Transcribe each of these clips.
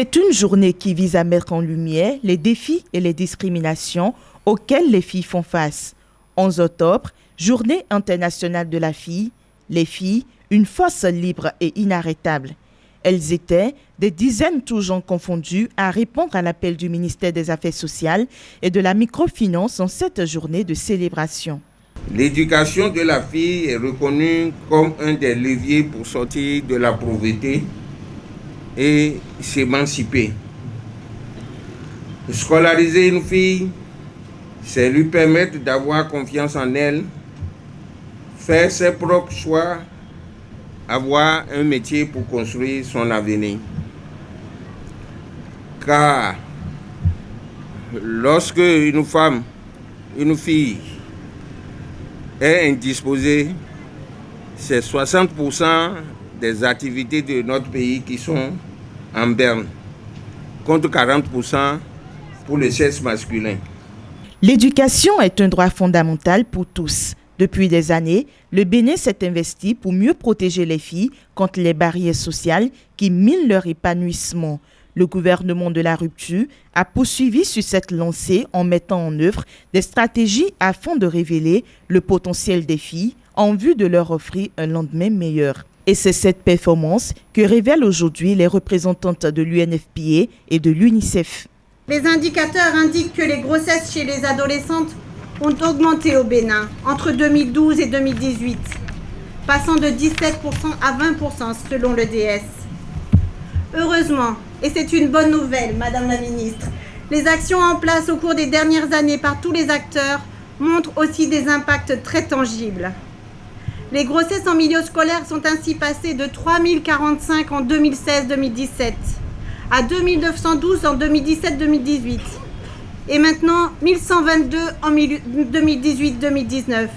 C'est une journée qui vise à mettre en lumière les défis et les discriminations auxquels les filles font face. 11 octobre, Journée internationale de la fille. Les filles, une force libre et inarrêtable. Elles étaient des dizaines tous genres confondus à répondre à l'appel du ministère des Affaires sociales et de la microfinance en cette journée de célébration. L'éducation de la fille est reconnue comme un des leviers pour sortir de la pauvreté et s'émanciper. Scolariser une fille, c'est lui permettre d'avoir confiance en elle, faire ses propres choix, avoir un métier pour construire son avenir. Car lorsque une femme, une fille est indisposée, c'est 60% des activités de notre pays qui sont en berne, contre 40% pour le sexe masculin. L'éducation est un droit fondamental pour tous. Depuis des années, le Bénin s'est investi pour mieux protéger les filles contre les barrières sociales qui minent leur épanouissement. Le gouvernement de la rupture a poursuivi sur cette lancée en mettant en œuvre des stratégies afin de révéler le potentiel des filles en vue de leur offrir un lendemain meilleur. Et c'est cette performance que révèlent aujourd'hui les représentantes de l'UNFPA et de l'UNICEF. Les indicateurs indiquent que les grossesses chez les adolescentes ont augmenté au Bénin entre 2012 et 2018, passant de 17% à 20% selon l'EDS. Heureusement, et c'est une bonne nouvelle, Madame la Ministre, les actions en place au cours des dernières années par tous les acteurs montrent aussi des impacts très tangibles. Les grossesses en milieu scolaire sont ainsi passées de 3045 en 2016-2017 à 2912 en 2017-2018 et maintenant 1122 en 2018-2019.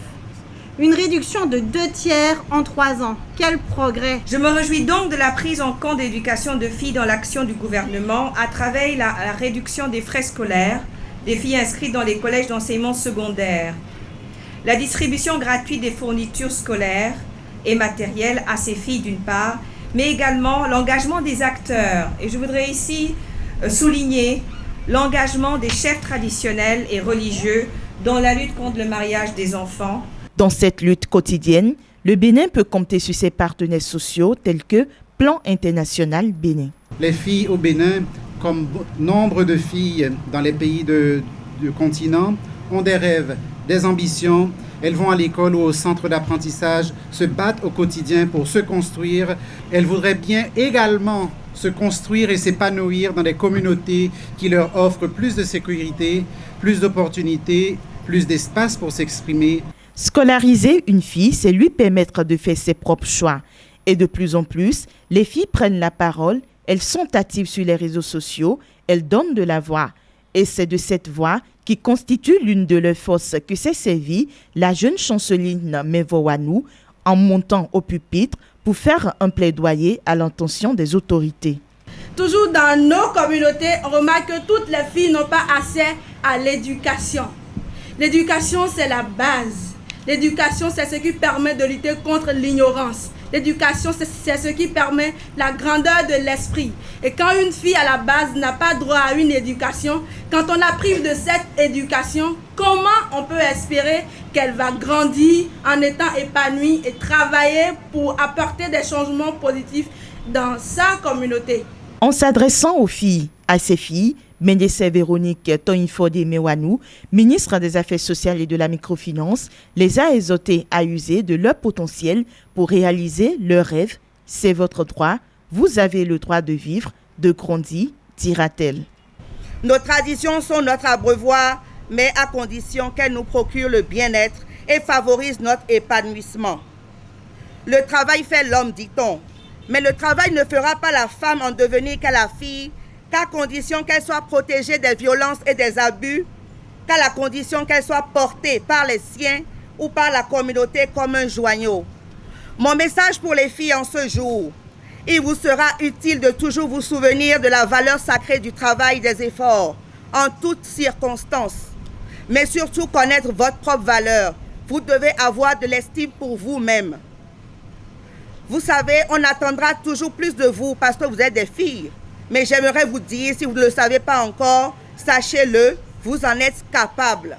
Une réduction de 2/3 en 3 ans. Quel progrès! Je me réjouis donc de la prise en compte de l'éducation de filles dans l'action du gouvernement à travers la réduction des frais scolaires des filles inscrites dans les collèges d'enseignement secondaire, la distribution gratuite des fournitures scolaires et matérielles à ces filles d'une part, mais également l'engagement des acteurs. Et je voudrais ici souligner l'engagement des chefs traditionnels et religieux dans la lutte contre le mariage des enfants. Dans cette lutte quotidienne, le Bénin peut compter sur ses partenaires sociaux tels que Plan International Bénin. Les filles au Bénin, comme nombre de filles dans les pays du continent, ont des rêves, des ambitions. Elles vont à l'école ou au centre d'apprentissage, se battent au quotidien pour se construire. Elles voudraient bien également se construire et s'épanouir dans des communautés qui leur offrent plus de sécurité, plus d'opportunités, plus d'espace pour s'exprimer. Scolariser une fille, c'est lui permettre de faire ses propres choix. Et de plus en plus, les filles prennent la parole, elles sont actives sur les réseaux sociaux, elles donnent de la voix. Et c'est de cette voix qui constitue l'une de leurs forces que s'est servie la jeune chanceline Mevo Wanou en montant au pupitre pour faire un plaidoyer à l'intention des autorités. Toujours dans nos communautés, on remarque que toutes les filles n'ont pas accès à l'éducation. L'éducation, c'est la base. L'éducation, c'est ce qui permet de lutter contre l'ignorance. L'éducation, c'est ce qui permet la grandeur de l'esprit. Et quand une fille à la base n'a pas droit à une éducation, quand on la prive de cette éducation, comment on peut espérer qu'elle va grandir en étant épanouie et travailler pour apporter des changements positifs dans sa communauté? En s'adressant aux filles, à ces filles, Ménessé Véronique Toinfodé Mewanou, ministre des Affaires sociales et de la microfinance, les a exhortés à user de leur potentiel pour réaliser leurs rêves. C'est votre droit. Vous avez le droit de vivre, de grandir, dira-t-elle. Nos traditions sont notre abreuvoir, mais à condition qu'elles nous procurent le bien-être et favorisent notre épanouissement. Le travail fait l'homme, dit-on, mais le travail ne fera pas la femme en devenir qu'à la fille, qu'à condition qu'elle soit protégée des violences et des abus, qu'à la condition qu'elle soit portée par les siens ou par la communauté comme un joyau. Mon message pour les filles en ce jour, il vous sera utile de toujours vous souvenir de la valeur sacrée du travail et des efforts, en toutes circonstances, mais surtout connaître votre propre valeur. Vous devez avoir de l'estime pour vous-même. Vous savez, on attendra toujours plus de vous parce que vous êtes des filles. Mais j'aimerais vous dire, si vous ne le savez pas encore, sachez-le, vous en êtes capable.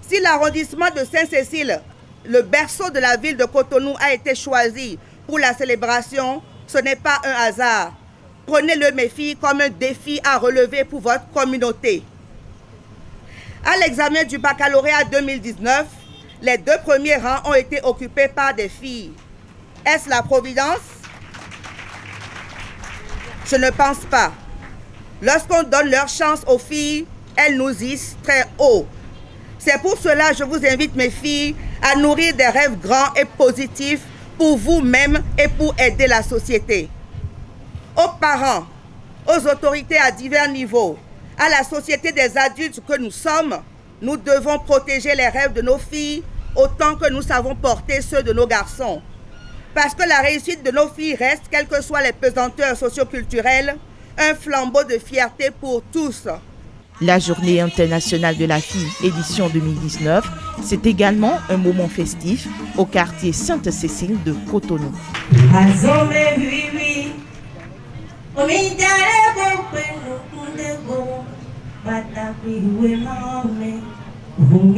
Si l'arrondissement de Sainte-Cécile, le berceau de la ville de Cotonou, a été choisi pour la célébration, ce n'est pas un hasard. Prenez-le, mes filles, comme un défi à relever pour votre communauté. À l'examen du baccalauréat 2019, les 2 premiers rangs ont été occupés par des filles. Est-ce la providence? Je ne pense pas. Lorsqu'on donne leur chance aux filles, elles nous hissent très haut. C'est pour cela que je vous invite, mes filles, à nourrir des rêves grands et positifs pour vous-même et pour aider la société. Aux parents, aux autorités à divers niveaux, à la société des adultes que nous sommes, nous devons protéger les rêves de nos filles autant que nous savons porter ceux de nos garçons. Parce que la réussite de nos filles reste, quelles que soient les pesanteurs socioculturelles, un flambeau de fierté pour tous. La Journée internationale de la fille, édition 2019, c'est également un moment festif au quartier Sainte-Cécile de Cotonou. Vous